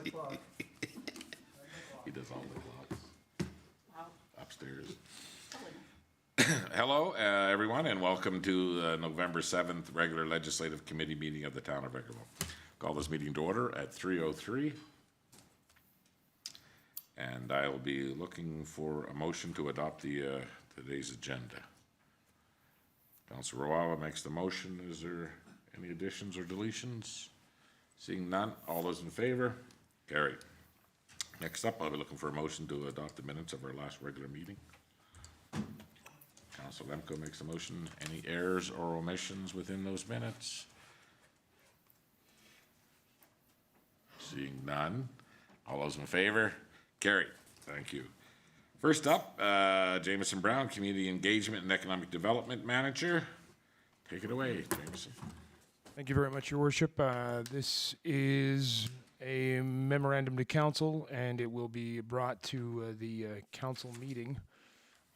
o'clock. He does all the clocks Wow. upstairs. Hello, everyone, and welcome to the November 7th regular Legislative Committee meeting of the Town of Vegreville. Call this meeting to order at 3:03. And I will be looking for a motion to adopt the today's agenda. Councilor Rawawa makes the motion. Is there any additions or deletions? Seeing none, all those in favor? Carried. Next up, I'll be looking for a motion to adopt the minutes of our last regular meeting. Councilor Lemko makes the motion. Any errors or omissions within those minutes? Seeing none, all those in favor? Carried. Thank you. First up, Jameson Brown, Community Engagement and Economic Development Manager. Take it away, Jameson. Thank you very much, Your Worship. This is a memorandum to council, and it will be brought to the council meeting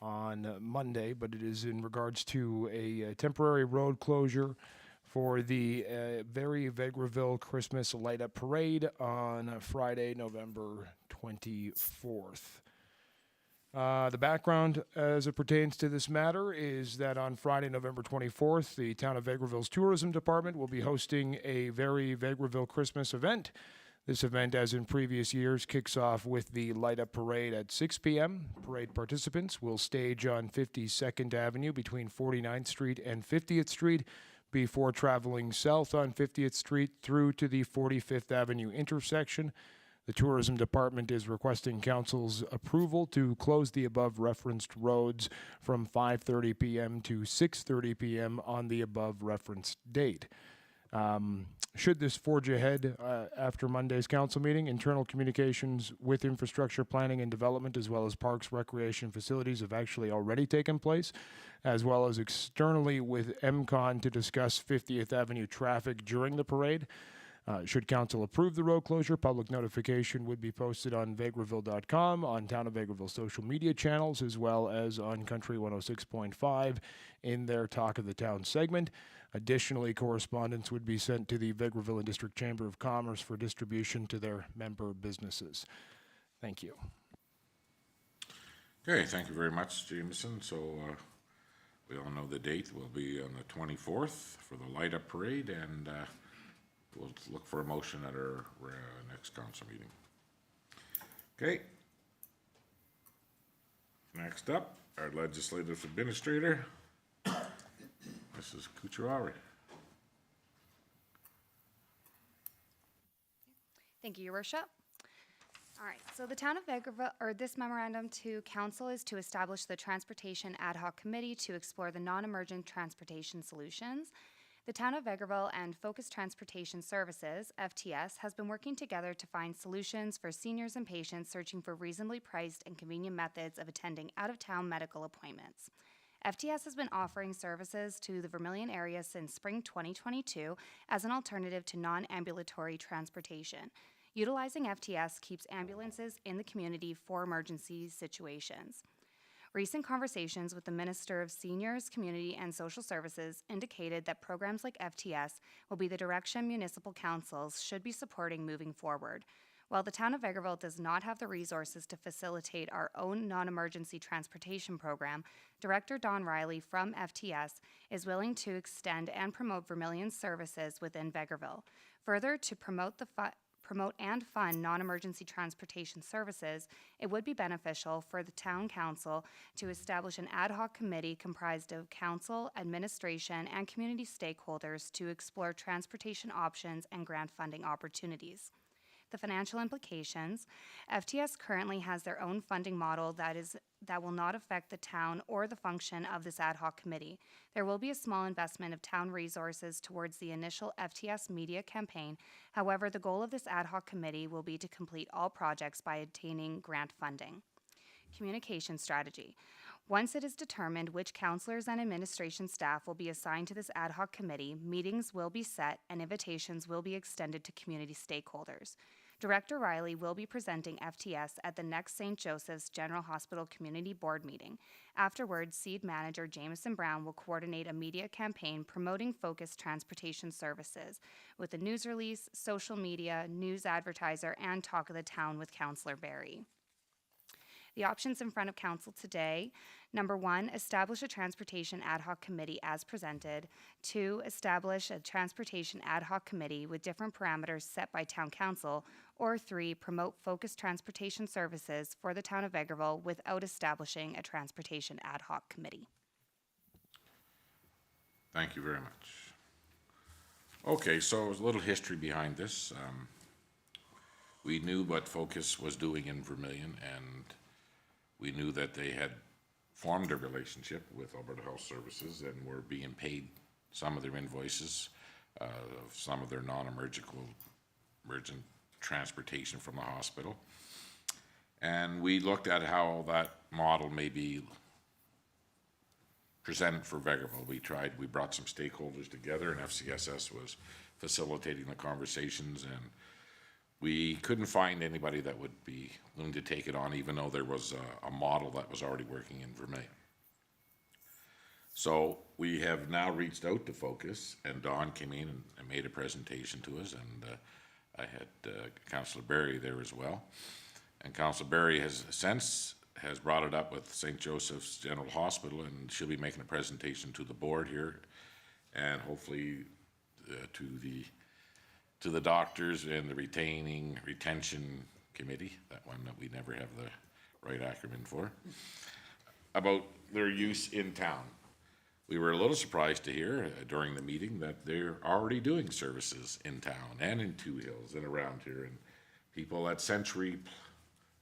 on Monday, but it is in regards to a temporary road closure for the Vegreville Christmas Light Up Parade on Friday, November 24th. The background as it pertains to this matter is that on Friday, November 24th, the Town of Vegreville's Tourism Department will be hosting a very Vegreville Christmas event. This event, as in previous years, kicks off with the Light Up Parade at 6 p.m. Parade participants will stage on 52nd Avenue between 49th Street and 50th Street before traveling south on 50th Street through to the 45th Avenue intersection. The Tourism Department is requesting Council's approval to close the above referenced roads from 5:30 p.m. to 6:30 p.m. on the above referenced date. Should this forge ahead after Monday's council meeting, internal communications with infrastructure planning and development, as well as parks, recreation facilities, have actually already taken place, as well as externally with MCON to discuss 50th Avenue traffic during the parade. Should council approve the road closure, public notification would be posted on vegreville.com, on Town of Vegreville social media channels, as well as on Country 106.5 in their Talk of the Town segment. Additionally, correspondence would be sent to the Vegreville and District Chamber of Commerce for distribution to their member businesses. Thank you. Okay, thank you very much, Jameson. So we all know the date will be on the 24th for the Light Up Parade, and we'll look for a motion at our next council meeting. Okay. Next up, our legislative administrator, Mrs. Kuchariari. Thank you, Your Worship. All right, so the Town of Vegreville, or this memorandum to council, is to establish the Transportation Ad Hoc Committee to explore the non-emergent transportation solutions. The Town of Vegreville and Focus Transportation Services, FTS, has been working together to find solutions for seniors and patients searching for reasonably priced and convenient methods of attending out-of-town medical appointments. FTS has been offering services to the Vermilion area since spring 2022 as an alternative to non-ambulatory transportation. Utilizing FTS keeps ambulances in the community for emergency situations. Recent conversations with the Minister of Seniors, Community and Social Services indicated that programs like FTS will be the direction municipal councils should be supporting moving forward. While the Town of Vegreville does not have the resources to facilitate our own non-emergency transportation program, Director Don Riley from FTS is willing to extend and promote Vermilion services within Vegreville. Further, to promote and fund non-emergency transportation services, it would be beneficial for the Town Council to establish an ad hoc committee comprised of council, administration, and community stakeholders to explore transportation options and grant funding opportunities. The financial implications: FTS currently has their own funding model that will not affect the town or the function of this ad hoc committee. There will be a small investment of town resources towards the initial FTS media campaign. However, the goal of this ad hoc committee will be to complete all projects by obtaining grant funding. Communication strategy. Once it is determined which councillors and administration staff will be assigned to this ad hoc committee, meetings will be set and invitations will be extended to community stakeholders. Director Riley will be presenting FTS at the next St. Joseph's General Hospital Community Board meeting. Afterwards, Seed Manager Jameson Brown will coordinate a media campaign promoting focused transportation services with a news release, social media, news advertiser, and talk of the town with Councillor Barry. The options in front of council today: number 1, establish a transportation ad hoc committee as presented. 2, establish a transportation ad hoc committee with different parameters set by town council. Or 3, promote focused transportation services for the town of Vegreville without establishing a transportation ad hoc committee. Thank you very much. Okay, so a little history behind this. We knew what Focus was doing in Vermilion, and we knew that they had formed a relationship with Alberta Health Services and were being paid some of their invoices, some of their non-emergent transportation from the hospital. And we looked at how that model may be presented for Vegreville. We brought some stakeholders together, and FCSS was facilitating the conversations, and we couldn't find anybody that would be willing to take it on, even though there was a model that was already working in Vermilion. So we have now reached out to Focus, and Don came in and made a presentation to us, and I had Councillor Barry there as well. And Councillor Barry has brought it up with St. Joseph's General Hospital, and she'll be making a presentation to the board here, and hopefully to the doctors and the retention committee, that one that we never have the right acronym for, about their use in town. We were a little surprised to hear during the meeting that they're already doing services in town and in Two Hills and around here, and people at Century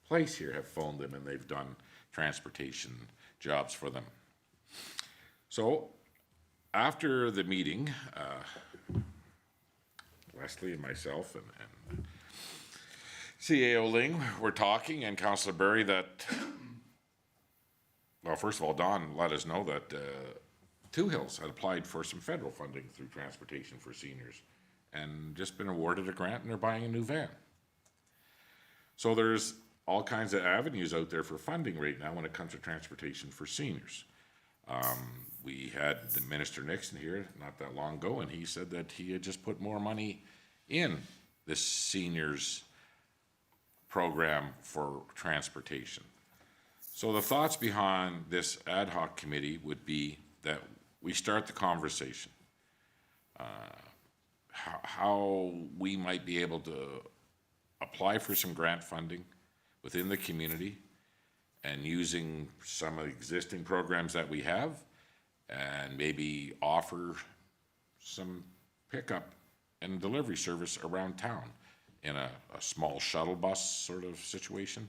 Place here have phoned them and they've done transportation jobs for them. So after the meeting, Leslie and myself and CAO Ling were talking, and Councillor Barry that, well, first of all, Don let us know that Two Hills had applied for some federal funding through Transportation for Seniors and just been awarded a grant, and they're buying a new van. So there's all kinds of avenues out there for funding right now when it comes to transportation for seniors. We had the Minister Nixon here not that long ago, and he said that he had just put more money in this seniors program for transportation. So the thoughts behind this ad hoc committee would be that we start the conversation. How we might be able to apply for some grant funding within the community and using some of the existing programs that we have, and maybe offer some pickup and delivery service around town in a small shuttle bus sort of situation.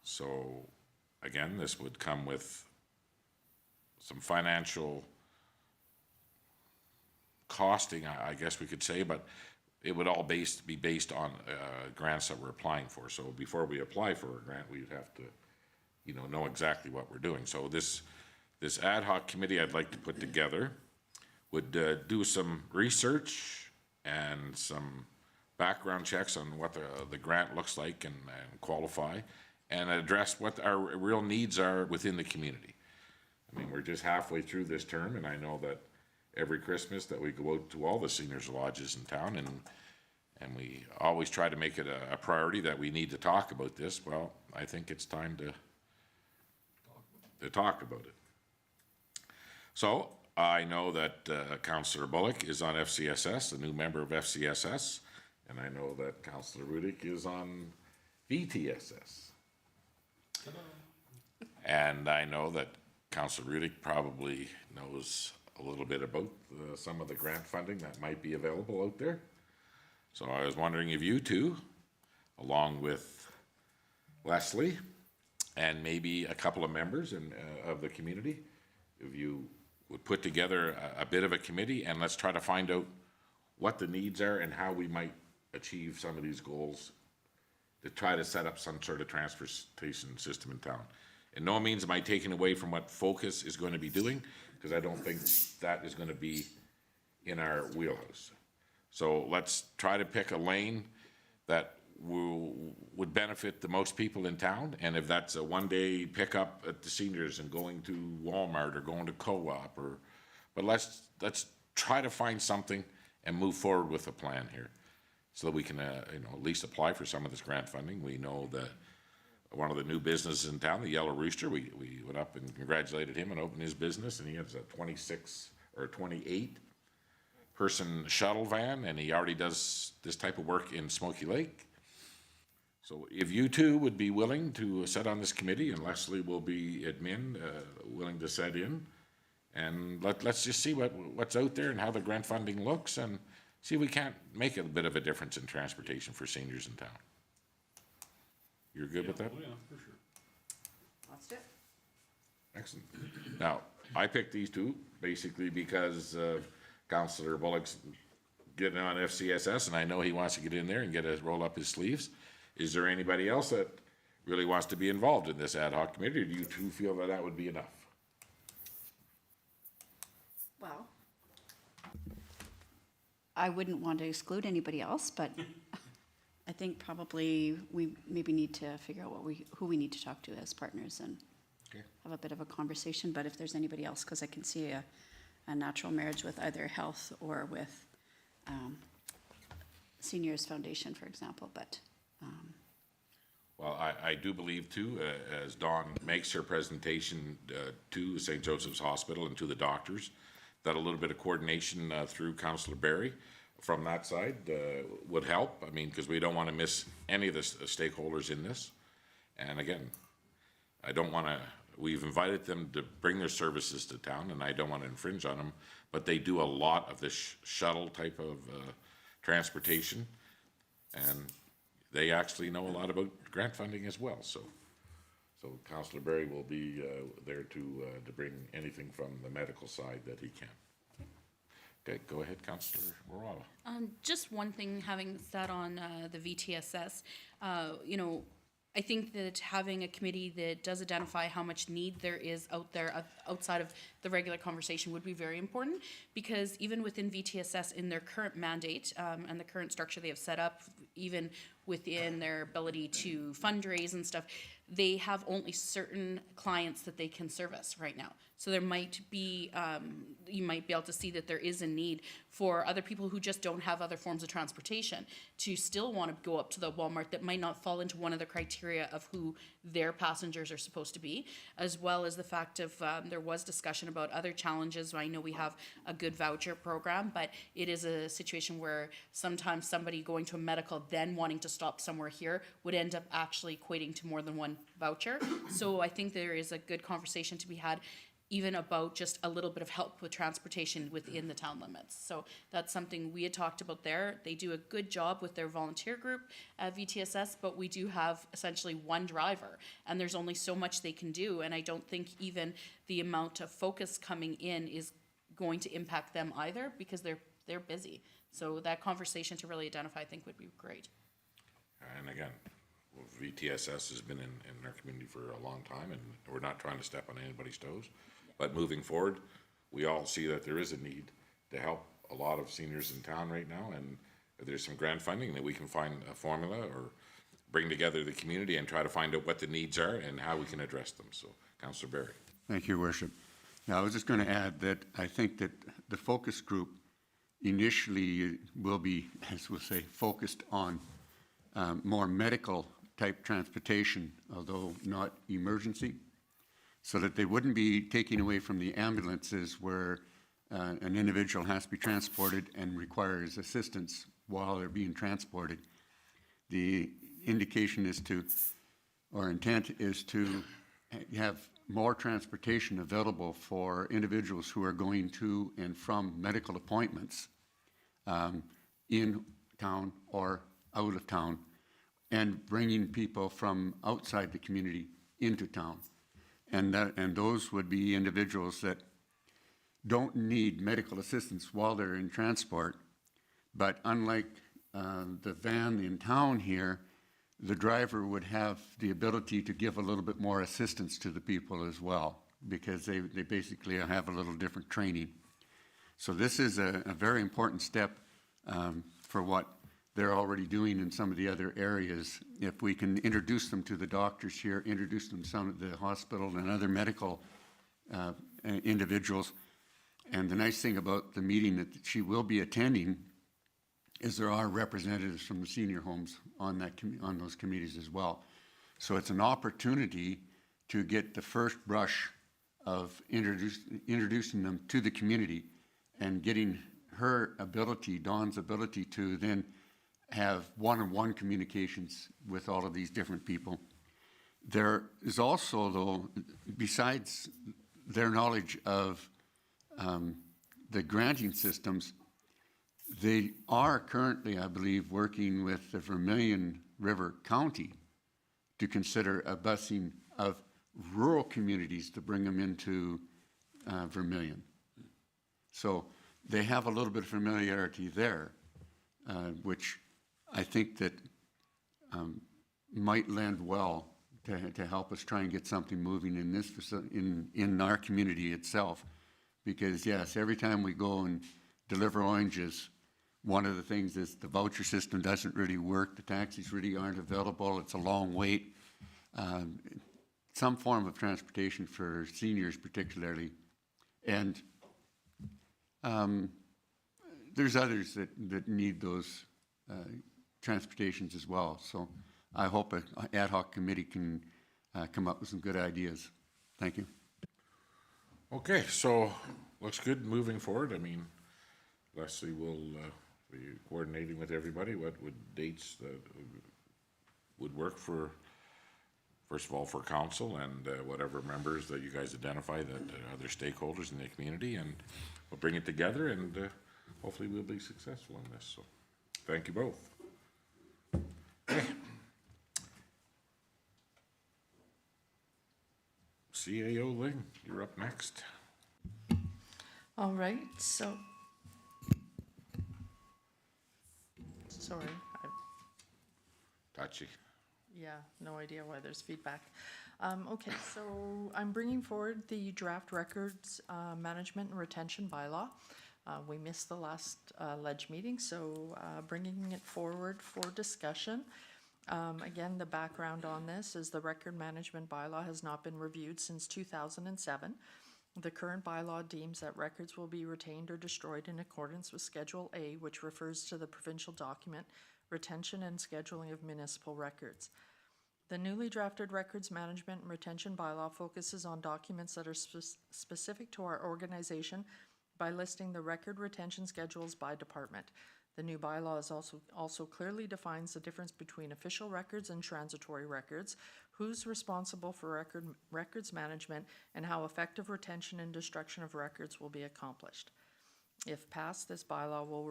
So again, this would come with some financial costing, I guess we could say, but it would all be based on grants that we're applying for. So before we apply for a grant, we'd have to, know exactly what we're doing. So this ad hoc committee I'd like to put together would do some research and some background checks on what the grant looks like and qualify, and address what our real needs are within the community. I mean, we're just halfway through this term, and I know that every Christmas that we go out to all the seniors lodges in town, and we always try to make it a priority that we need to talk about this. Well, I think it's time to talk about it. So I know that Councillor Bullock is on FCSS, a new member of FCSS, and I know that Councillor Rudick is on VTSS. And I know that Councillor Rudick probably knows a little bit about some of the grant funding that might be available out there. So I was wondering if you two, along with Leslie and maybe a couple of members of the community, if you would put together a bit of a committee, and let's try to find out what the needs are and how we might achieve some of these goals to try to set up some sort of transportation system in town. In no means am I taking away from what Focus is going to be doing, because I don't think that is going to be in our wheelhouse. So let's try to pick a lane that would benefit the most people in town. And if that's a one-day pickup at the seniors and going to Walmart or going to Co-op but let's try to find something and move forward with a plan here so that we can, at least apply for some of this grant funding. We know that one of the new businesses in town, the Yellow Rooster, we went up and congratulated him and opened his business, and he has a 26 or 28 person shuttle van, and he already does this type of work in Smoky Lake. So if you two would be willing to sit on this committee, and Leslie will be admin, willing to sit in, and let's just see what's out there and how the grant funding looks, and see if we can't make a bit of a difference in transportation for seniors in town. You're good with that? Oh, yeah, for sure. Let's do it. Excellent. Now, I picked these two basically because Councillor Bullock's getting on FCSS, and I know he wants to get in there and roll up his sleeves. Is there anybody else that really wants to be involved in this ad hoc committee, or do you two feel that that would be enough? Well, I wouldn't want to exclude anybody else, but I think probably we maybe need to figure out who we need to talk to as partners and Okay. have a bit of a conversation. But if there's anybody else, because I can see a natural marriage with either health or with Seniors Foundation, for example, but Well, I do believe too, as Dawn makes her presentation to St. Joseph's Hospital and to the doctors, that a little bit of coordination through Councillor Barry from that side would help. I mean, because we don't want to miss any of the stakeholders in this. And again, I don't want to, we've invited them to bring their services to town, and I don't want to infringe on them, but they do a lot of this shuttle type of transportation, and they actually know a lot about grant funding as well. So Councillor Barry will be there to bring anything from the medical side that he can. Okay, go ahead, Councillor Morala. Just one thing, having sat on the VTSS, I think that having a committee that does identify how much need there is out there outside of the regular conversation would be very important, because even within VTSS in their current mandate and the current structure they have set up, even within their ability to fundraise and stuff, they have only certain clients that they can service right now. So there might be, you might be able to see that there is a need for other people who just don't have other forms of transportation to still want to go up to the Walmart that might not fall into one of the criteria of who their passengers are supposed to be, as well as the fact of there was discussion about other challenges. I know we have a good voucher program, but it is a situation where sometimes somebody going to a medical then wanting to stop somewhere here would end up actually equating to more than one voucher. So I think there is a good conversation to be had even about just a little bit of help with transportation within the town limits. So that's something we had talked about there. They do a good job with their volunteer group at VTSS, but we do have essentially one driver, and there's only so much they can do, and I don't think even the amount of focus coming in is going to impact them either, because they're busy. So that conversation to really identify, I think, would be great. And again, VTSS has been in our community for a long time, and we're not trying to step on anybody's toes. But moving forward, we all see that there is a need to help a lot of seniors in town right now, and if there's some grant funding that we can find a formula or bring together the community and try to find out what the needs are and how we can address them. So, Councillor Barry. Thank you, Your Worship. Now, I was just going to add that I think that the focus group initially will be, as we'll say, focused on more medical type transportation, although not emergency, so that they wouldn't be taking away from the ambulances where an individual has to be transported and requires assistance while they're being transported. The indication is to, or intent is to have more transportation available for individuals who are going to and from medical appointments in town or out of town, and bringing people from outside the community into town. And those would be individuals that don't need medical assistance while they're in transport, but unlike the van in town here, the driver would have the ability to give a little bit more assistance to the people as well, because they basically have a little different training. So this is a very important step for what they're already doing in some of the other areas. If we can introduce them to the doctors here, introduce them to some of the hospital and other medical individuals. And the nice thing about the meeting that she will be attending is there are representatives from the senior homes on on those committees as well. So it's an opportunity to get the first brush of introducing them to the community and getting her ability, Dawn's ability, to then have one-on-one communications with all of these different people. There is also, though, besides their knowledge of the granting systems, they are currently, I believe, working with the Vermilion River County to consider a busing of rural communities to bring them into Vermilion. So they have a little bit of familiarity there, which I think that might lend well to help us try and get something moving in this in our community itself. Because yes, every time we go and deliver oranges, one of the things is the voucher system doesn't really work. The taxis really aren't available. It's a long wait. Some form of transportation for seniors particularly. And there's others that need those transportations as well. So I hope an ad hoc committee can come up with some good ideas. Thank you. Okay, so looks good moving forward. I mean, Leslie will be coordinating with everybody. What would dates that would work for, first of all, for council and whatever members that you guys identify, that other stakeholders in the community, and we'll bring it together and hopefully we'll be successful in this. So thank you both. Okay. CAO Ling, you're up next. All right, so, sorry, Tachi. yeah, no idea why there's feedback. Okay, so I'm bringing forward the draft records management and retention bylaw. We missed the last ledge meeting, so bringing it forward for discussion. Again, the background on this is the record management bylaw has not been reviewed since 2007. The current bylaw deems that records will be retained or destroyed in accordance with Schedule A, which refers to the provincial document Retention and Scheduling of Municipal Records. The newly drafted records management and retention bylaw focuses on documents that are specific to our organization by listing the record retention schedules by department. The new bylaw is also clearly defines the difference between official records and transitory records, who's responsible for records management, and how effective retention and destruction of records will be accomplished. If passed, this bylaw will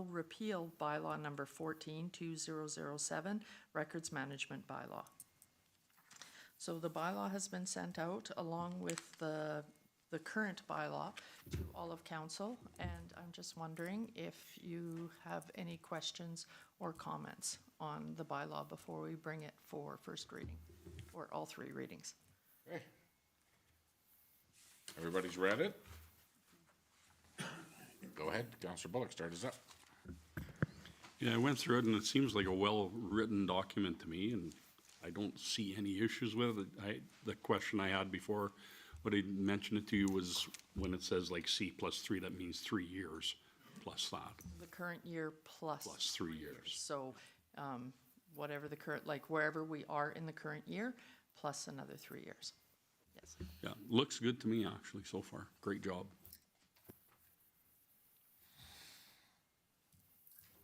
repeal bylaw number 14-2007, Records Management Bylaw. So the bylaw has been sent out along with the current bylaw to all of council, and I'm just wondering if you have any questions or comments on the bylaw before we bring it for first reading, or all three readings. Okay. Everybody's read it? Go ahead, Councillor Bullock, start us up. Yeah, I went through it and it seems like a well-written document to me, and I don't see any issues with it. The question I had before, what I mentioned it to you, was when it says like C+3, that means 3 years plus that. The current year plus. Plus 3 years. So, whatever the current, like wherever we are in the current year, plus another 3 years. Yes. Yeah, looks good to me actually so far. Great job.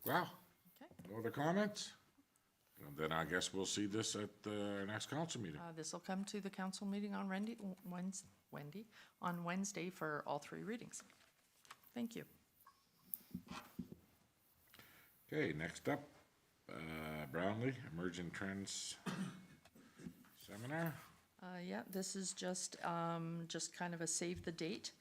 Wow. Okay. No other comments? And then I guess we'll see this at the next council meeting. This will come to the council meeting on Wednesday for all three readings. Thank you. Okay, next up, Brownlee, Emerging Trends Seminar. Yeah, this is just kind of a save the date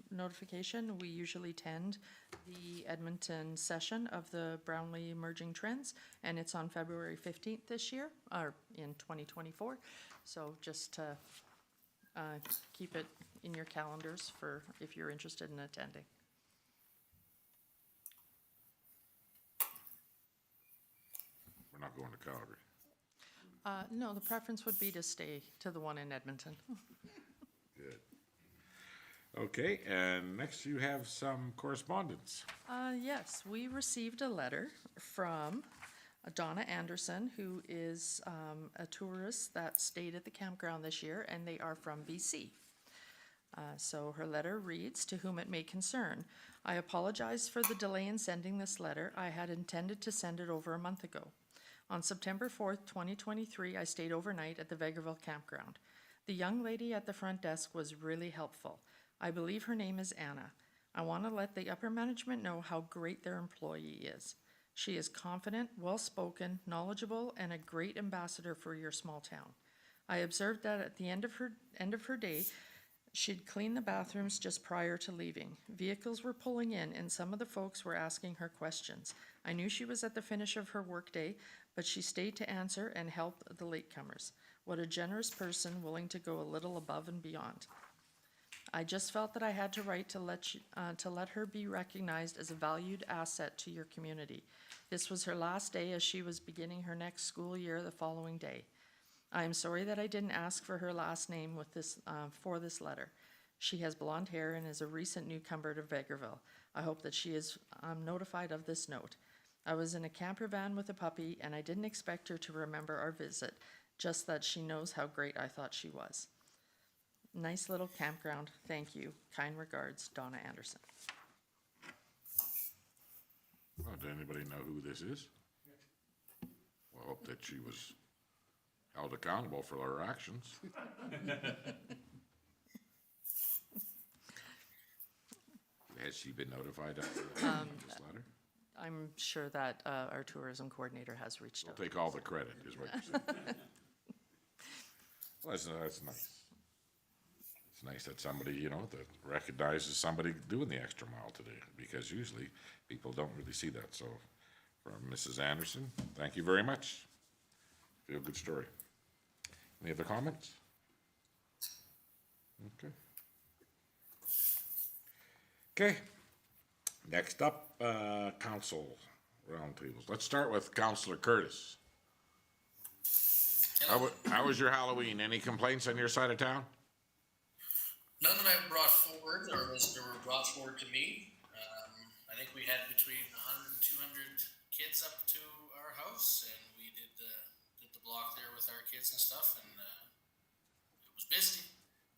notification. We usually attend the Edmonton session of the Brownlee Emerging Trends, and it's on February 15th this year, or in 2024. So just to keep it in your calendars for if you're interested in attending. We're not going to Calgary. No, the preference would be to stay to the one in Edmonton. Good. Okay, and next you have some correspondence. Yes, we received a letter from Donna Anderson, who is a tourist that stayed at the campground this year, and they are from BC. So her letter reads, "To whom it may concern, I apologize for the delay in sending this letter. I had intended to send it over a month ago. On September 4th, 2023, I stayed overnight at the Vegreville campground. The young lady at the front desk was really helpful. I believe her name is Anna. I want to let the upper management know how great their employee is. She is confident, well-spoken, knowledgeable, and a great ambassador for your small town. I observed that at the end of her day, she'd clean the bathrooms just prior to leaving. Vehicles were pulling in, and some of the folks were asking her questions. I knew she was at the finish of her workday, but she stayed to answer and help the latecomers. What a generous person, willing to go a little above and beyond. I just felt that I had to write to let her be recognized as a valued asset to your community. This was her last day as she was beginning her next school year the following day. I am sorry that I didn't ask for her last name for this letter. She has blonde hair and is a recent newcomer to Vegreville. I hope that she is notified of this note. I was in a camper van with a puppy, and I didn't expect her to remember our visit, just that she knows how great I thought she was. Nice little campground. Thank you. Kind regards, Donna Anderson." Oh, does anybody know who this is? Well, I hope that she was held accountable for her actions. Has she been notified of this letter? I'm sure that our tourism coordinator has reached We'll out. take all the credit, is what you're saying. Well, that's nice. It's nice that somebody, you know, that recognizes somebody doing the extra mile today, because usually people don't really see that. So from Mrs. Anderson, thank you very much. Feel good story. Any other comments? Okay. Okay. Next up, council roundtables. Let's start with Councillor Curtis. How was your Halloween? Any complaints on your side of town? None that I've brought forward or were brought forward to me. I think we had between 100 and 200 kids up to our house, and we did the block there with our kids and stuff, and it was busy.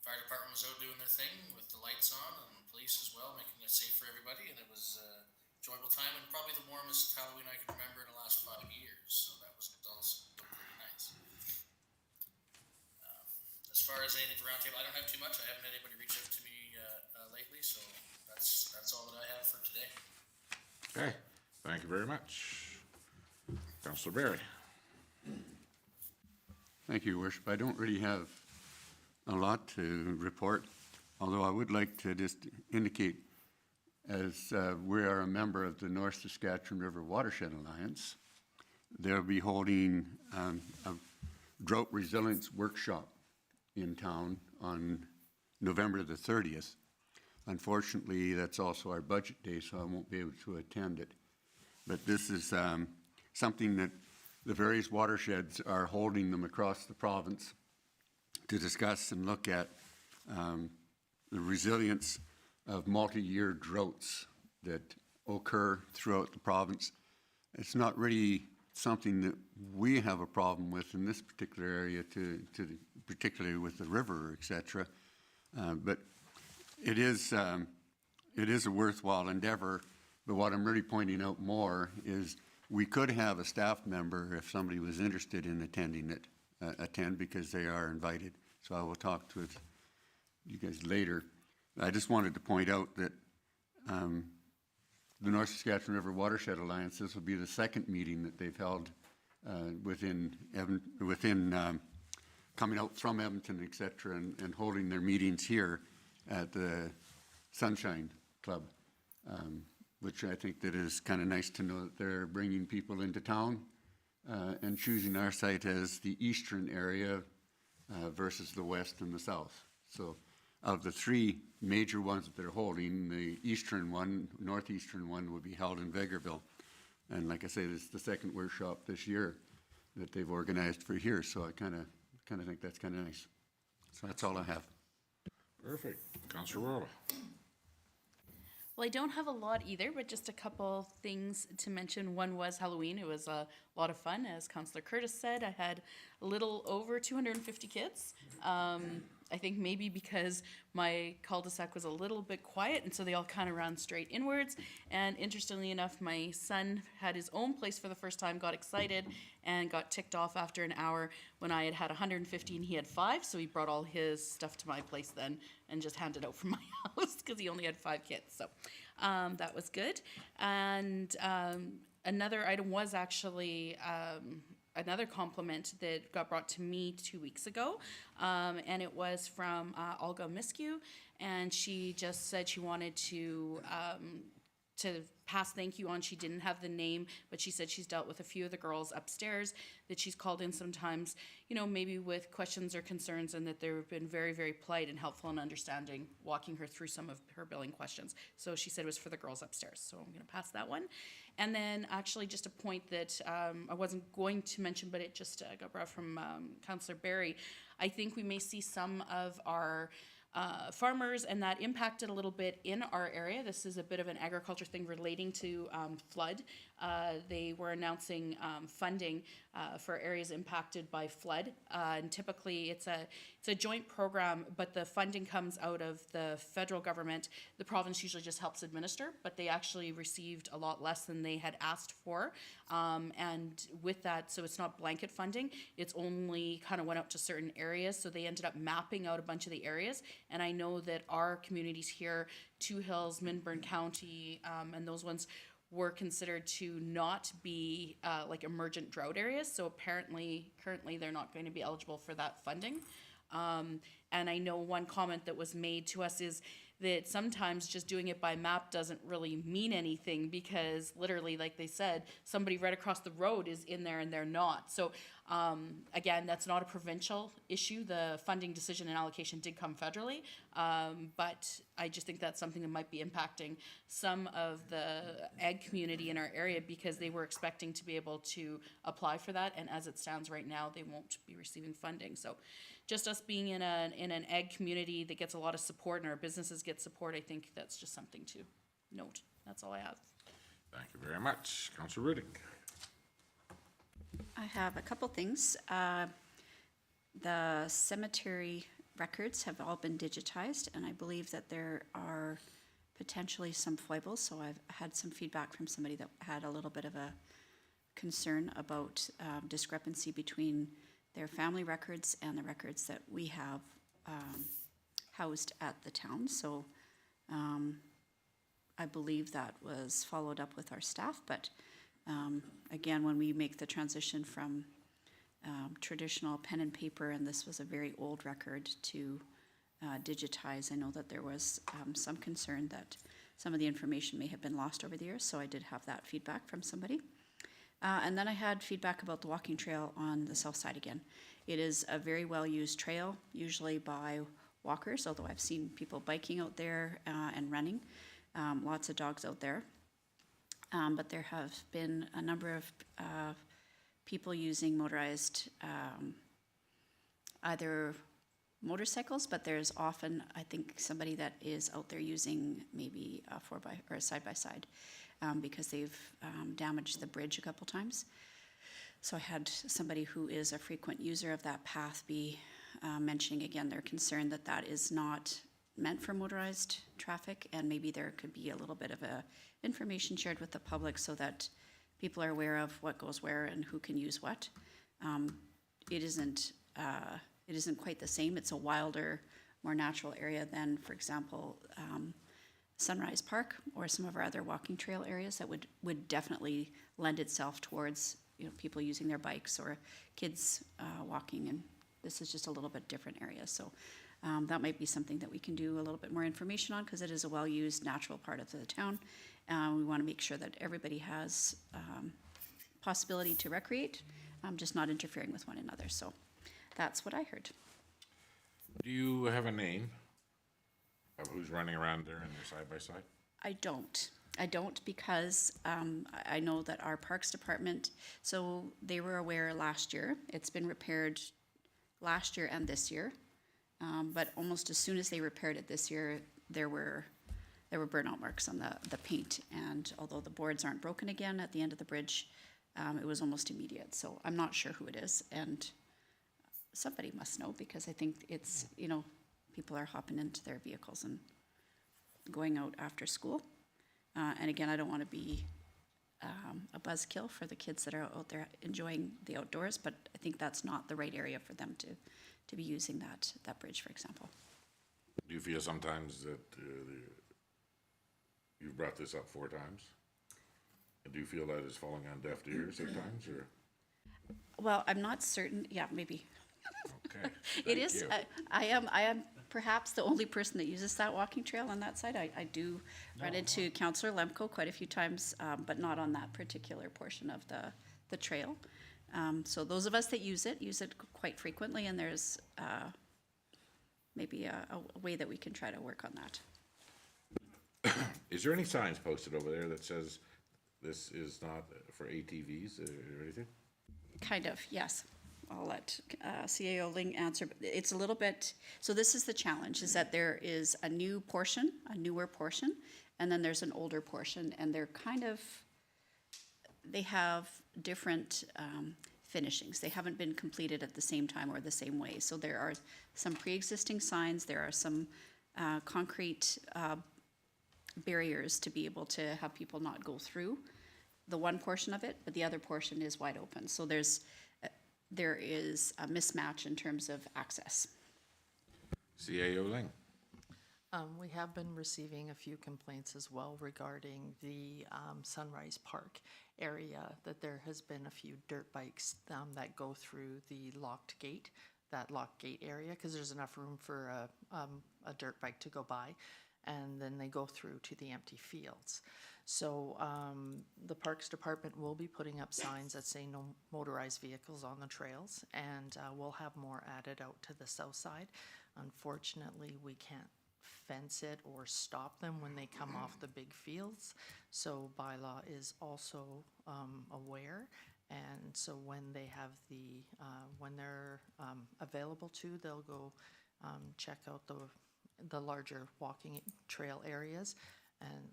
Fire department was out doing their thing with the lights on, and police as well, making it safe for everybody, and it was a enjoyable time, and probably the warmest Halloween I can remember in the last 5 years, so that was also pretty nice. As far as anything for roundtable, I don't have too much. I haven't had anybody reach out to me lately, so that's all that I have for today. Okay, thank you very much. Councillor Barry. Thank you, Worship. I don't really have a lot to report, although I would like to just indicate, as we are a member of the North Saskatchewan River Watershed Alliance, they'll be holding a drought resilience workshop in town on November the 30th. Unfortunately, that's also our budget day, so I won't be able to attend it. But this is something that the various watersheds are holding them across the province to discuss and look at the resilience of multi-year droughts that occur throughout the province. It's not really something that we have a problem with in this particular area, particularly with the river, etc. But it is a worthwhile endeavor. But what I'm really pointing out more is we could have a staff member, if somebody was interested in attending it, attend, because they are invited. So I will talk to you guys later. I just wanted to point out that the North Saskatchewan River Watershed Alliance, this will be the second meeting that they've held coming out from Edmonton, et cetera, and holding their meetings here at the Sunshine Club, which I think that is kind of nice to know that they're bringing people into town and choosing our site as the eastern area versus the west and the south. So of the three major ones that they're holding, the eastern one, northeastern one, will be held in Vegreville. And like I say, this is the second workshop this year. that they've organized for here, so I kind of think that's kind of nice. So that's all I have. Perfect. Councillor Rolla. Well, I don't have a lot either, but just a couple things to mention. One was Halloween. It was a lot of fun. As Councillor Curtis said, I had a little over 250 kids. I think maybe because my cul-de-sac was a little bit quiet, and so they all kind of ran straight inwards. And interestingly enough, my son had his own place for the first time, got excited, and got ticked off after an hour when I had 150 and he had 5. So he brought all his stuff to my place then and just handed out from my house because he only had 5 kids. So that was good. And another item was actually another compliment that got brought to me 2 weeks ago, and it was from Olga Miskew, and she just said she wanted to pass thank you on. She didn't have the name, but she said she's dealt with a few of the girls upstairs that she's called in sometimes, you know, maybe with questions or concerns, and that they've been very, very polite and helpful and understanding, walking her through some of her billing questions. So she said it was for the girls upstairs, so I'm going to pass that one. And then actually just a point that I wasn't going to mention, but it just got brought from Councillor Barry. I think we may see some of our farmers, and that impacted a little bit in our area. This is a bit of an agriculture thing relating to flood. They were announcing funding for areas impacted by flood, and typically it's a joint program, but the funding comes out of the federal government. The province usually just helps administer, but they actually received a lot less than they had asked for. And with that, so it's not blanket funding, it's only kind of went out to certain areas, so they ended up mapping out a bunch of the areas. And I know that our communities here, Two Hills, Minburn County, and those ones were considered to not be like emergent drought areas. So apparently, currently, they're not going to be eligible for that funding. And I know one comment that was made to us is that sometimes just doing it by map doesn't really mean anything, because literally, like they said, somebody right across the road is in there and they're not. So again, that's not a provincial issue. The funding decision and allocation did come federally, but I just think that's something that might be impacting some of the ag community in our area, because they were expecting to be able to apply for that, and as it stands right now, they won't be receiving funding. So just us being in an ag community that gets a lot of support, and our businesses get support, I think that's just something to note. That's all I have. Thank you very much. Councillor Riddick. I have a couple things. The cemetery records have all been digitized, and I believe that there are potentially some foibles. So I've had some feedback from somebody that had a little bit of a concern about discrepancy between their family records and the records that we have housed at the town. So I believe that was followed up with our staff, but again, when we make the transition from traditional pen and paper, and this was a very old record, to digitize, I know that there was some concern that some of the information may have been lost over the years, so I did have that feedback from somebody. And then I had feedback about the walking trail on the south side again. It is a very well-used trail, usually by walkers, although I've seen people biking out there and running. Lots of dogs out there. But there have been a number of people using motorized, either motorcycles, but there's often, I think, somebody that is out there using maybe a 4x or a side-by-side, because they've damaged the bridge a couple times. So I had somebody who is a frequent user of that path be mentioning again their concern that that is not meant for motorized traffic, and maybe there could be a little bit of a information shared with the public so that people are aware of what goes where and who can use what. It isn't quite the same. It's a wilder, more natural area than, for example, Sunrise Park or some of our other walking trail areas that would definitely lend itself towards, you know, people using their bikes or kids walking, and this is just a little bit different area. So that might be something that we can do a little bit more information on, because it is a well-used natural part of the town. We want to make sure that everybody has possibility to recreate, just not interfering with one another. So that's what I heard. Do you have a name of who's running around there in their side-by-side? I don't. I don't because I know that our Parks Department, so they were aware last year. It's been repaired last year and this year. But almost as soon as they repaired it this year, there were burnout marks on the paint. And although the boards aren't broken again at the end of the bridge, it was almost immediate. So I'm not sure who it is. And somebody must know because I think it's, you know, people are hopping into their vehicles and going out after school. And again, I don't want to be a buzzkill for the kids that are out there enjoying the outdoors, but I think that's not the right area for them to be using that bridge, for example. Do you feel sometimes that you've brought this up 4 times? Do you feel that it's falling on deaf ears at times, or? Well, I'm not certain. Yeah, maybe. Okay. It thank is. you. I am perhaps the only person that uses that walking trail on that side. I do run into Councillor Lemko quite a few times, but not on that particular portion of the trail. So those of us that use it quite frequently, and there's maybe a way that we can try to work on that. Is there any signs posted over there that says this is not for ATVs or anything? Kind of, yes. I'll let CAO Ling answer. But it's a little bit, so this is the challenge, is that there is a newer portion, and then there's an older portion, and they're kind of, they have different finishings. They haven't been completed at the same time or the same way. So there are some pre-existing signs, there are some concrete barriers to be able to have people not go through the one portion of it, but the other portion is wide open. So there is a mismatch in terms of access. CAO Ling. We have been receiving a few complaints as well regarding the Sunrise Park area, that there has been a few dirt bikes that go through the locked gate area, because there's enough room for a dirt bike to go by, and then they go through to the empty fields. So the Parks Department will be putting up signs that say no motorized vehicles on the trails, and we'll have more added out to the south side. Unfortunately, we can't fence it or stop them when they come off the big fields. So bylaw is also aware, and so when they have when they're available to, they'll go check out the larger walking trail areas, and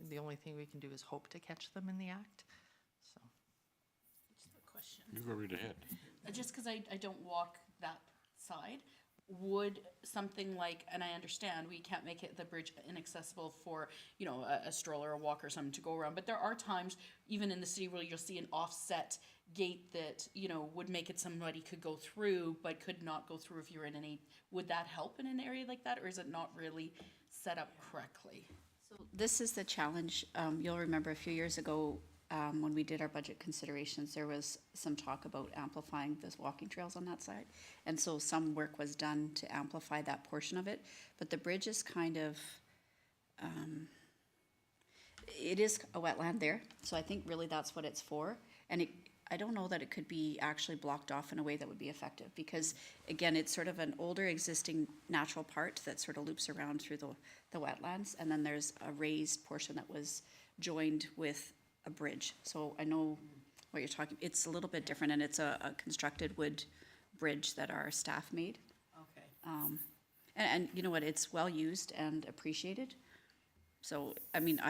the only thing we can do is hope to catch them in the act. So. Just a question. You go right ahead. Just because I don't walk that side, would something like, and I understand we can't make the bridge inaccessible for, you know, a stroller, a walker, or something to go around, but there are times, even in the city, where you'll see an offset gate that, you know, would make it somebody could go through, but could not go through if you're in would that help in an area like that, or is it not really set up correctly? So this is the challenge. You'll remember a few years ago when we did our budget considerations, there was some talk about amplifying the walking trails on that side. And so some work was done to amplify that portion of it. But the bridge is kind of, it is a wetland there. So I think really that's what it's for. And I don't know that it could be actually blocked off in a way that would be effective, because again, it's sort of an older existing natural part that sort of loops around through the wetlands, and then there's a raised portion that was joined with a bridge. So I know what you're talking, it's a little bit different, and it's a constructed wood bridge that our staff made. Okay. And you know what, it's well used and appreciated. So, I mean,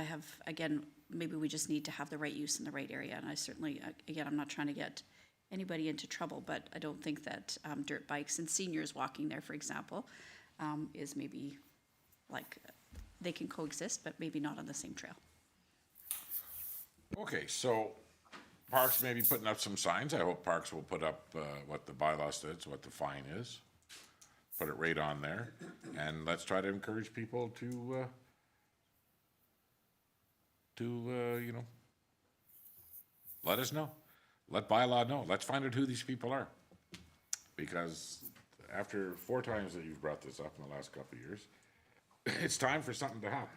again, maybe we just need to have the right use in the right area. And I certainly, again, I'm not trying to get anybody into trouble, but I don't think that dirt bikes and seniors walking there, for example, is maybe like, they can coexist, but maybe not on the same trail. Okay, so Parks may be putting up some signs. I hope Parks will put up what the bylaw says, what the fine is. Put it right on there. And let's try to encourage people to you know, let us know. Let bylaw know. Let's find out who these people are. Because after 4 times that you've brought this up in the last couple of years, it's time for something to happen.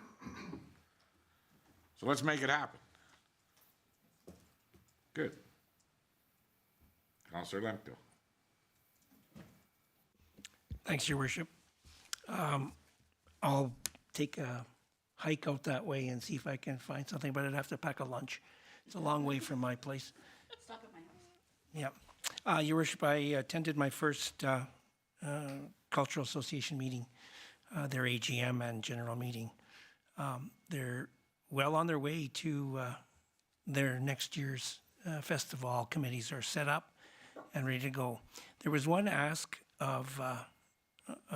So let's make it happen. Good. Councillor Lemko. Thanks, Your Worship. I'll take hike out that way and see if I can find something, but I'd have to pack a lunch. It's a long way from my place. Stop at my house. Yeah. Your worship, I attended my first cultural association meeting, their AGM and general meeting. They're well on their way to their next year's festival. All committees are set up and ready to go. There was one ask of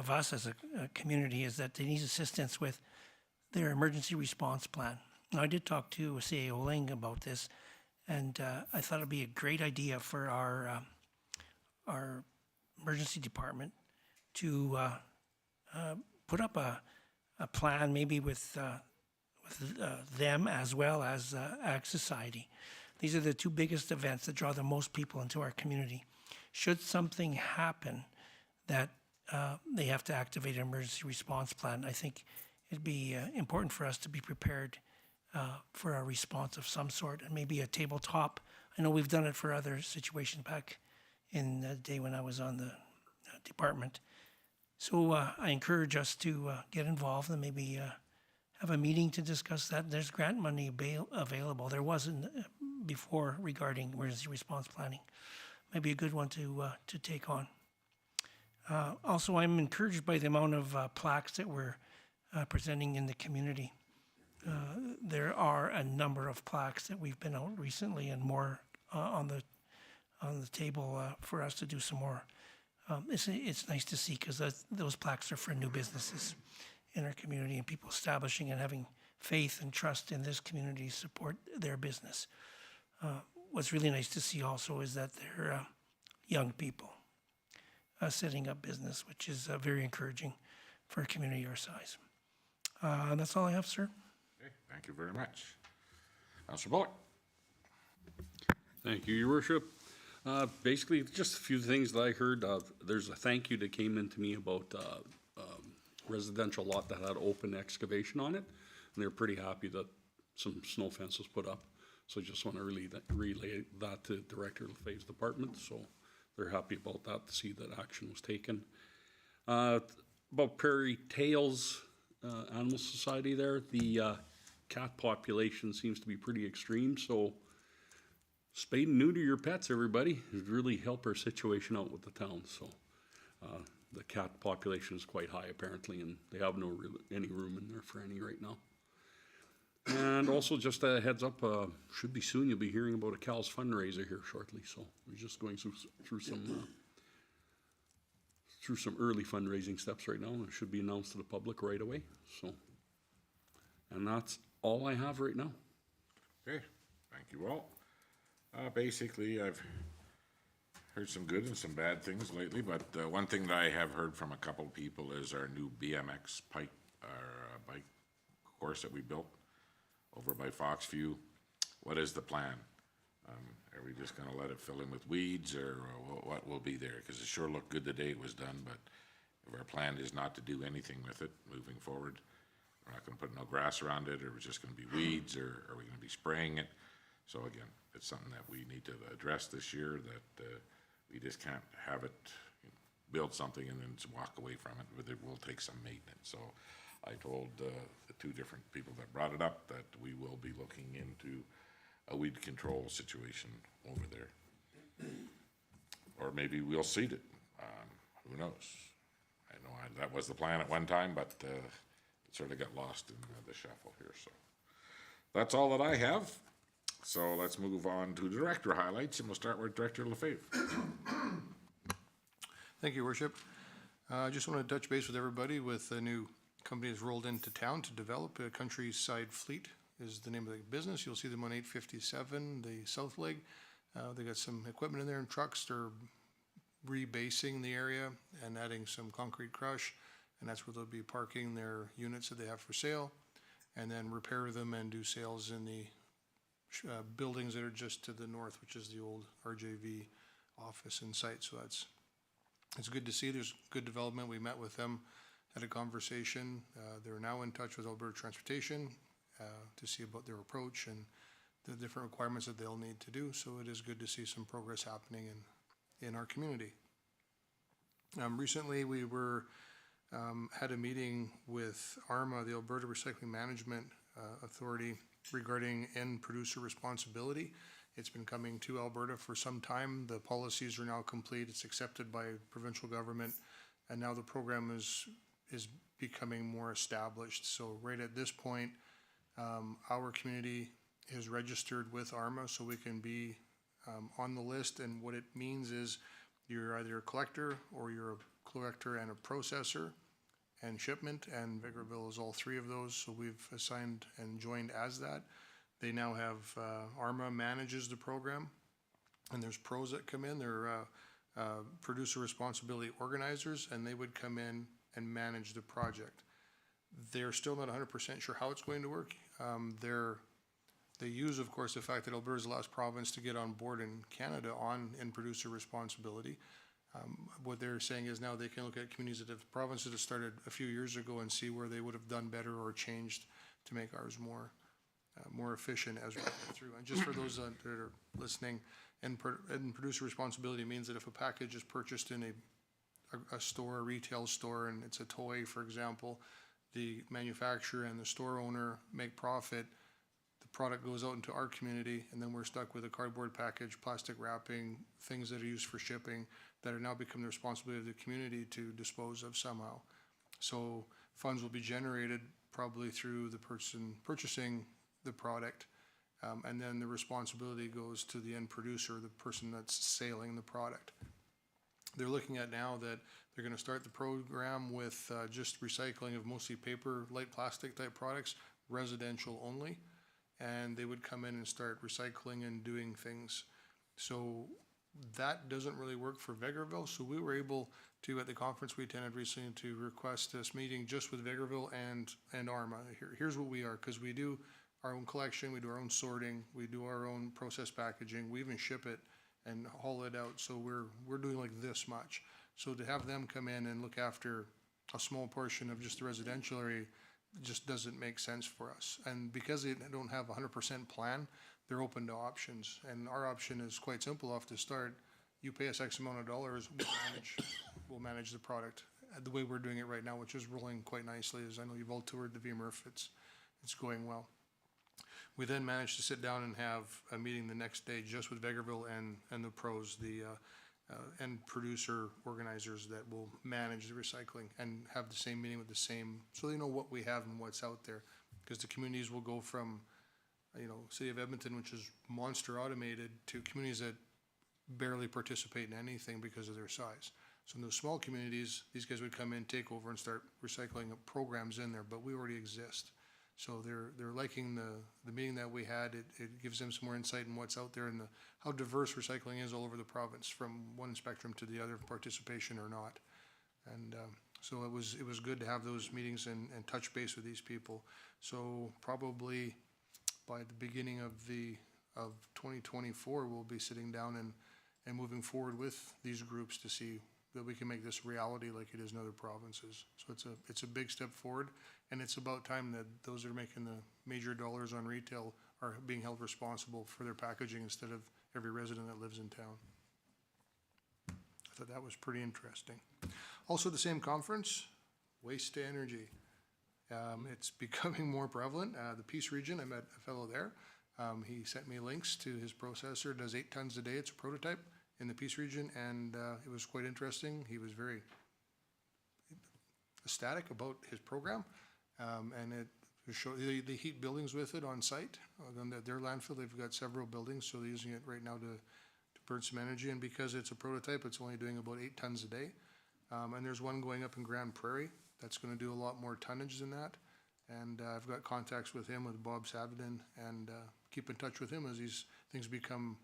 us as a community, is that they need assistance with their emergency response plan. Now, I did talk to CAO Ling about this, and I thought it'd be a great idea for our emergency department to put up a plan, maybe with them as well as Ag Society. These are the two biggest events that draw the most people into our community. Should something happen that they have to activate an emergency response plan, I think it'd be important for us to be prepared for a response of some sort, and maybe a tabletop. I know we've done it for other situations back in the day when I was on the department. So I encourage us to get involved and maybe have a meeting to discuss that. There's grant money available. There wasn't before regarding emergency response planning. Maybe a good one to take on. Also, I'm encouraged by the amount of plaques that we're presenting in the community. There are a number of plaques that we've been out recently, and more on the table for us to do some more. It's nice to see, because those plaques are for new businesses in our community and people establishing and having faith and trust in this community to support their business. What's really nice to see also is that they're young people setting up business, which is very encouraging for a community our size. That's all I have, sir. Okay, thank you very much. Councillor Bullock. Thank you, Your Worship. Basically, just a few things that I heard. There's a thank you that came in to me about residential lot that had open excavation on it, and they're pretty happy that some snow fence was put up. So I just want to relay that to Director Lefebvre's department. So they're happy about that, to see that action was taken. About Prairie Tales Animal Society there, the cat population seems to be pretty extreme. So spay and neuter your pets, everybody. It would really help our situation out with the town. So the cat population is quite high apparently, and they have any room in there for any right now. And also, just a heads up, should be soon, you'll be hearing about a CAL's fundraiser here shortly. So we're just going through some early fundraising steps right now, and it should be announced to the public right away. So, and that's all I have right now. Okay, thank you all. Basically, I've heard some good and some bad things lately, but one thing that I have heard from a couple of people is our new BMX bike course that we built over by Foxview. What is the plan? Are we just gonna let it fill in with weeds, or what will be there? Because it sure looked good the day it was done, but if our plan is not to do anything with it moving forward, we're not gonna put no grass around it, or it's just gonna be weeds, or are we gonna be spraying it? So again, it's something that we need to address this year, that we just can't have it, build something and then just walk away from it, but it will take some maintenance. So I told the two different people that brought it up that we will be looking into a weed control situation over there. Or maybe we'll seed it, who knows? I know that was the plan at one time, but it sort of got lost in the shuffle here, so. That's all that I have. So let's move on to director highlights, and we'll start with Director Lefebvre. Thank you, Your Worship. I just want to touch base with everybody with a new company that's rolled into town to develop. A Countryside Fleet is the name of the business. You'll see them on 857, the south leg. They got some equipment in there and trucks. They're rebasing the area and adding some concrete crush, and that's where they'll be parking their units that they have for sale, and then repair them and do sales in the buildings that are just to the north, which is the old RJV office and site. So it's good to see. There's good development. We met with them, had a conversation. They're now in touch with Alberta Transportation to see about their approach and the different requirements that they'll need to do. So it is good to see some progress happening in our community. Recently we were had a meeting with ARMA, the Alberta Recycling Management Authority, regarding end producer responsibility. It's been coming to Alberta for some time. The policies are now complete. It's accepted by provincial government, and now the program is becoming more established. So right at this point, our community is registered with ARMA, so we can be on the list. And what it means is you're either a collector or you're a collector and a processor and shipment, and Vegreville is all three of those, so we've assigned and joined as that. They now have, ARMA manages the program, and there's pros that come in. They're producer responsibility organizers, and they would come in and manage the project. They're still not 100% sure how it's going to work. They use, of course, the fact that Alberta is the last province to get on board in Canada on end producer responsibility. What they're saying is now they can look at communities that have provinces that started a few years ago and see where they would have done better or changed to make ours more efficient as we go through. And just for those that are listening, end producer responsibility means that if a package is purchased in a store, a retail store, and it's a toy, for example, the manufacturer and the store owner make profit. The product goes out into our community, and then we're stuck with a cardboard package, plastic wrapping, things that are used for shipping that are now become the responsibility of the community to dispose of somehow. So funds will be generated probably through the person purchasing the product, and then the responsibility goes to the end producer, the person that's selling the product. They're looking at now that they're gonna start the program with just recycling of mostly paper, light plastic type products, residential only, and they would come in and start recycling and doing things. So that doesn't really work for Vegreville, so we were able to, at the conference we attended recently, to request this meeting just with Vegreville and ARMA. Here's what we are, because we do our own collection, we do our own sorting, we do our own process packaging, we even ship it and haul it out, so we're doing like this much. So to have them come in and look after a small portion of just the residential area just doesn't make sense for us. And because they don't have a 100% plan, they're open to options. And our option is quite simple off the start. You pay us X amount of dollars, we'll manage the product the way we're doing it right now, which is rolling quite nicely. As I know you've all toured the VMRF, it's going well. We then managed to sit down and have a meeting the next day just with Vegreville and the pros, the end producer organizers that will manage the recycling, and have the same meeting with the same, so they know what we have and what's out there. Because the communities will go from, City of Edmonton, which is monster automated, to communities that barely participate in anything because of their size. So in those small communities, these guys would come in, take over, and start recycling programs in there, but we already exist. So they're liking the meeting that we had. It gives them some more insight in what's out there and how diverse recycling is all over the province, from one spectrum to the other, participation or not. And so it was good to have those meetings and touch base with these people. So probably by the beginning of 2024, we'll be sitting down and moving forward with these groups to see that we can make this reality like it is in other provinces. So it's a big step forward, and it's about time that those that are making the major dollars on retail are being held responsible for their packaging instead of every resident that lives in town. I thought that was pretty interesting. Also, the same conference, waste to energy. It's becoming more prevalent. The Peace Region, I met a fellow there. He sent me links to his processor, does 8 tons a day. It's a prototype in the Peace Region, and it was quite interesting. He was very ecstatic about his program, and it showed they heat buildings with it on site. On their landfill, they've got several buildings, so they're using it right now to burn some energy. And because it's a prototype, it's only doing about 8 tons a day. And there's one going up in Grand Prairie that's going to do a lot more tonnage than that. And I've got contacts with him, with Bob Savidin, and keep in touch with him as these things become,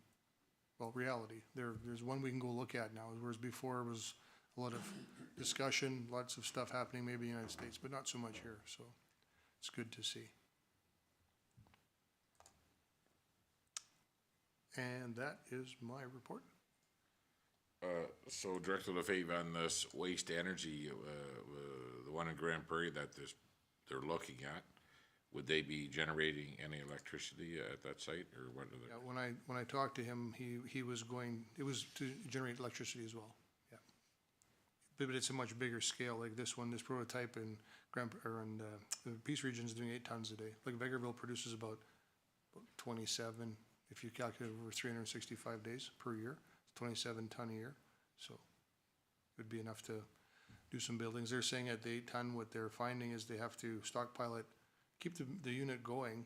well, reality. There's one we can go look at now, whereas before it was a lot of discussion, lots of stuff happening maybe in the United States, but not so much here. So it's good to see. And that is my report. So Director Lefebvre, on this waste energy, the one in Grand Prairie that they're looking at, would they be generating any electricity at that site, or what? Yeah, when I talked to him, he was going. It was to generate electricity as well. Yeah, but it's a much bigger scale, like this one, this prototype in the Peace Region is doing 8 tons a day. Like Vegreville produces about 27, if you calculate over 365 days per year, it's 27 ton a year. So it would be enough to do some buildings. They're saying at the 8 ton, what they're finding is they have to stockpile it, keep the unit going,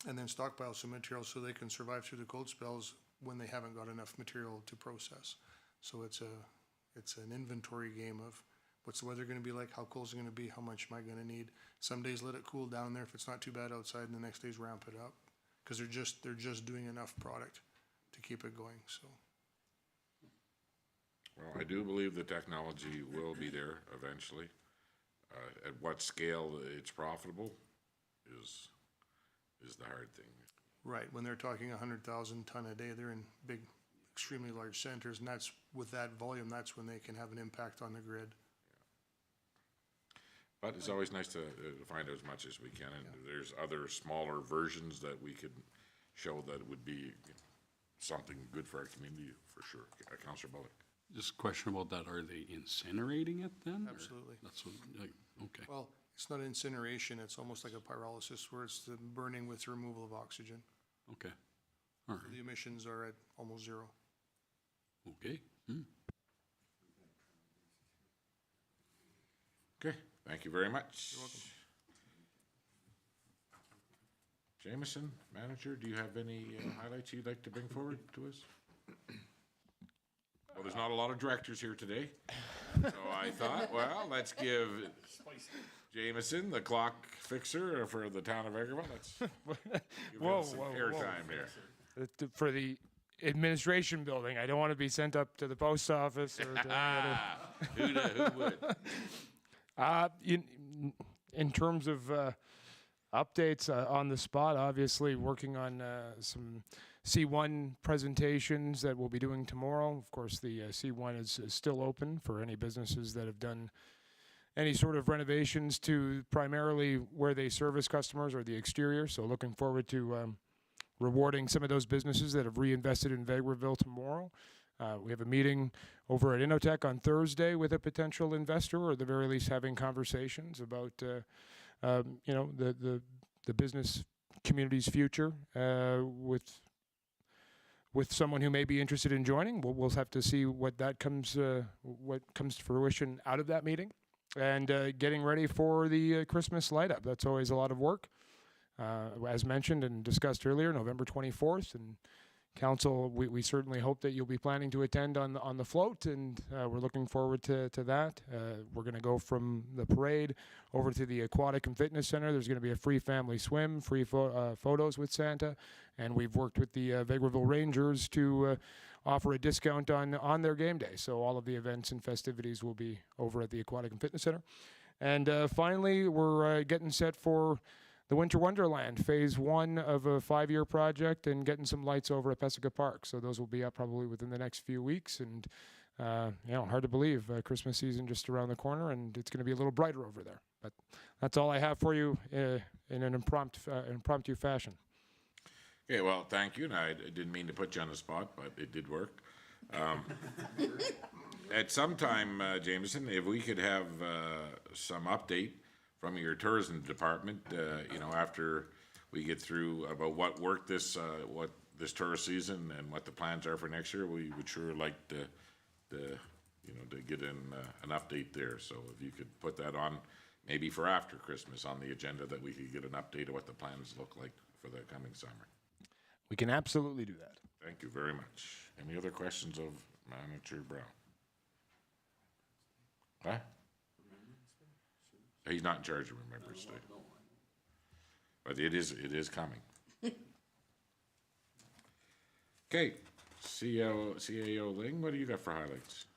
and then stockpile some material so they can survive through the cold spells when they haven't got enough material to process. So it's an inventory game of what's the weather gonna be like, how cold is it gonna be, how much am I gonna need? Some days let it cool down there if it's not too bad outside, and the next days ramp it up. Cause they're just doing enough product to keep it going, so. Well, I do believe the technology will be there eventually. At what scale it's profitable is the hard thing. Right, when they're talking 100,000 ton a day, they're in big, extremely large centers, and that's, with that volume, that's when they can have an impact on the grid. But it's always nice to find out as much as we can, and there's other smaller versions that we could show that would be something good for our community, for sure. Councillor Bullock. Just a question about that, are they incinerating it then? or- Absolutely. That's what, like, okay. Well, it's not incineration, it's almost like a pyrolysis, where it's the burning with removal of oxygen. Okay, all The right, emissions are at almost zero. okay. Okay, thank you very much. You're welcome. Jameson, manager, do you have any highlights you'd like to bring forward to us? Well, there's not a lot of directors here today, so I thought, well, let's give Jameson, the clock fixer for the town of Vegreville, let's give Whoa, him some whoa, whoa. airtime here. For the administration building, I don't want to be sent up to the post office or to any other. Who would? In terms of updates on the spot, obviously working on some C1 presentations that we'll be doing tomorrow. Of course, the C1 is still open for any businesses that have done any sort of renovations to primarily where they service customers or the exterior. So looking forward to rewarding some of those businesses that have reinvested in Vegreville tomorrow. We have a meeting over at Innotech on Thursday with a potential investor, or at the very least having conversations about the business community's future with someone who may be interested in joining. We'll have to see what comes to fruition out of that meeting, and getting ready for the Christmas light up. That's always a lot of work. As mentioned and discussed earlier, November 24th, and Council, we certainly hope that you'll be planning to attend on the float, and we're looking forward to that. We're going to go from the parade over to the Aquatic and Fitness Center. There's going to be a free family swim, free photos with Santa, and we've worked with the Vegreville Rangers to offer a discount on their game day. So all of the events and festivities will be over at the Aquatic and Fitness Center. And finally, we're getting set for the Winter Wonderland, phase 1 of a 5-year project, and getting some lights over at Pesica Park. So those will be up probably within the next few weeks. And, hard to believe, Christmas season just around the corner, and it's going to be a little brighter over there. But that's all I have for you in an impromptu fashion. Okay, well, thank you, and I didn't mean to put you on the spot, but it did work. At some time, Jameson, if we could have some update from your tourism department, after we get through about what worked this tourist season and what the plans are for next year, we would sure like to get an update there. So if you could put that on, maybe for after Christmas on the agenda, that we could get an update of what the plans look like for the coming summer. We can absolutely do that. Thank you very much. Any other questions of Manager Brown? Huh? He's not in charge of Remembrance Day. But it is coming. Okay, CAO Ling, what do you got for highlights?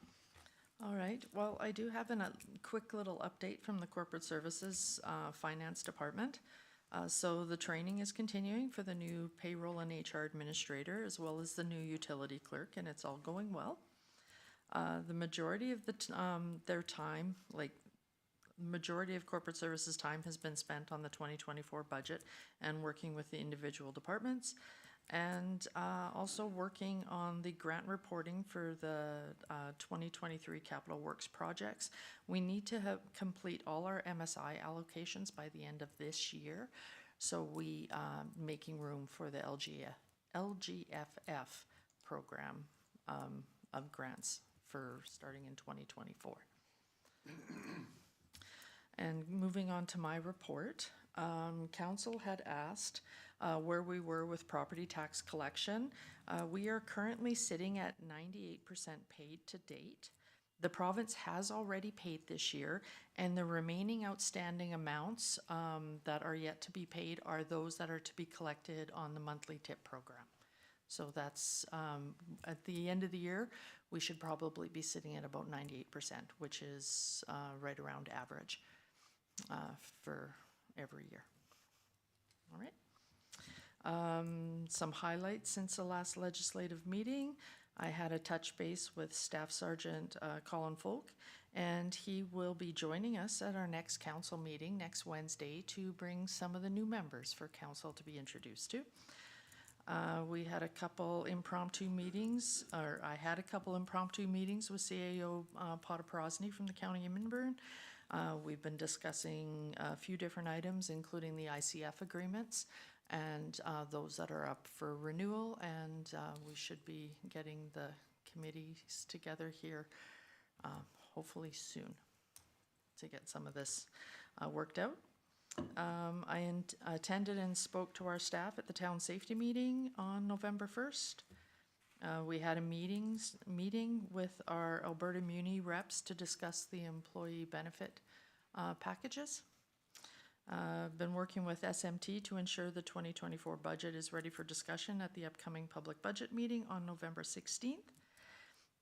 All right, well, I do have a quick little update from the Corporate Services Finance Department. So the training is continuing for the new payroll and HR administrator, as well as the new utility clerk, and it's all going well. The majority of their time, majority of corporate services time has been spent on the 2024 budget and working with the individual departments. And also working on the grant reporting for the 2023 capital works projects. We need to complete all our MSI allocations by the end of this year. So we making room for the LGFF program of grants for starting in 2024. And moving on to my report, council had asked where we were with property tax collection. We are currently sitting at 98% paid to date. The province has already paid this year, and the remaining outstanding amounts that are yet to be paid are those that are to be collected on the monthly tip program. So that's, at the end of the year, we should probably be sitting at about 98%, which is right around average for every year. All right. Some highlights since the last legislative meeting. I had a touch base with Staff Sergeant Colin Folk, and he will be joining us at our next council meeting next Wednesday to bring some of the new members for council to be introduced to. We had a couple impromptu meetings, or I had a couple impromptu meetings with CAO Potaprosny from the County of Minburn. We've been discussing a few different items, including the ICF agreements and those that are up for renewal, and we should be getting the committees together here hopefully soon to get some of this worked out. I attended and spoke to our staff at the town safety meeting on November 1st. We had a meeting with our Alberta Muni reps to discuss the employee benefit packages. Been working with SMT to ensure the 2024 budget is ready for discussion at the upcoming public budget meeting on November 16th.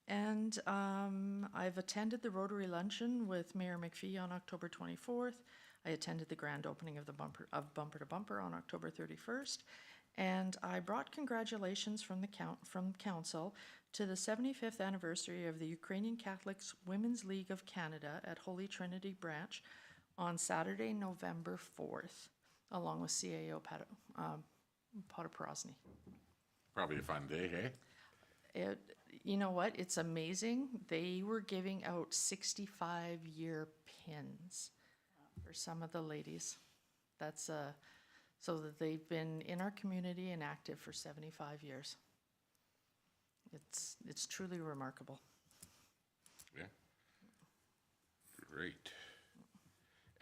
And I've attended the Rotary Luncheon with Mayor McPhee on October 24th. I attended the grand opening of Bumper to Bumper on October 31st. And I brought congratulations from council to the 75th anniversary of the Ukrainian Catholics Women's League of Canada at Holy Trinity Branch on Saturday, November 4th, along with CAO Potaprosny. Probably a fun day, hey? You know what? It's amazing. They were giving out 65-year pins for some of the ladies. That's so that they've been in our community and active for 75 years. It's truly remarkable. Yeah. Great.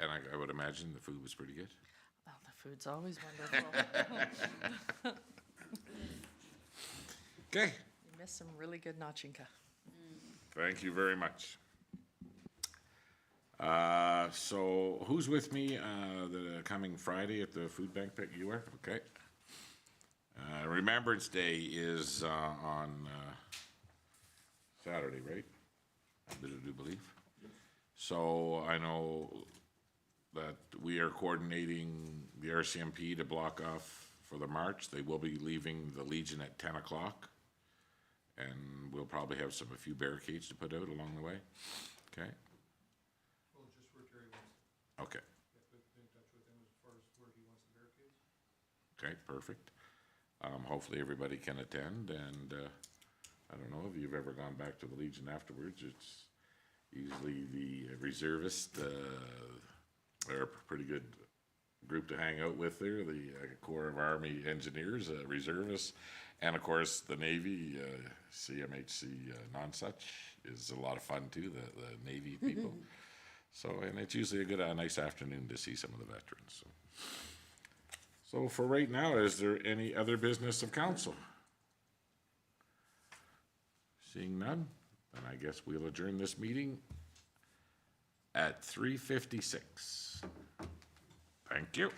And I would imagine the food was pretty good? Well, the food's always wonderful. Okay. You missed some really good nachinka. Thank you very much. So who's with me the coming Friday at the food bank pick? You are? Okay. Remembrance Day is on Saturday, right? I do believe. So I know that we are coordinating the RCMP to block off for the march. They will be leaving the Legion at 10 o'clock. And we'll probably have a few barricades to put out along the way. Okay? Well, just where Terry wants. Okay. Been in touch with him as far as where he wants the barricades. Okay, perfect. Hopefully everybody can attend, and I don't know if you've ever gone back to the Legion afterwards. It's usually the reservists, they're a pretty good group to hang out with there, the Corps of Army Engineers, reservists, and of course the Navy, CMHC non-such is a lot of fun too, the Navy people. So, and it's usually a nice afternoon to see some of the veterans. So for right now, is there any other business of council? Seeing none, then I guess we'll adjourn this meeting at 3:56. Thank you.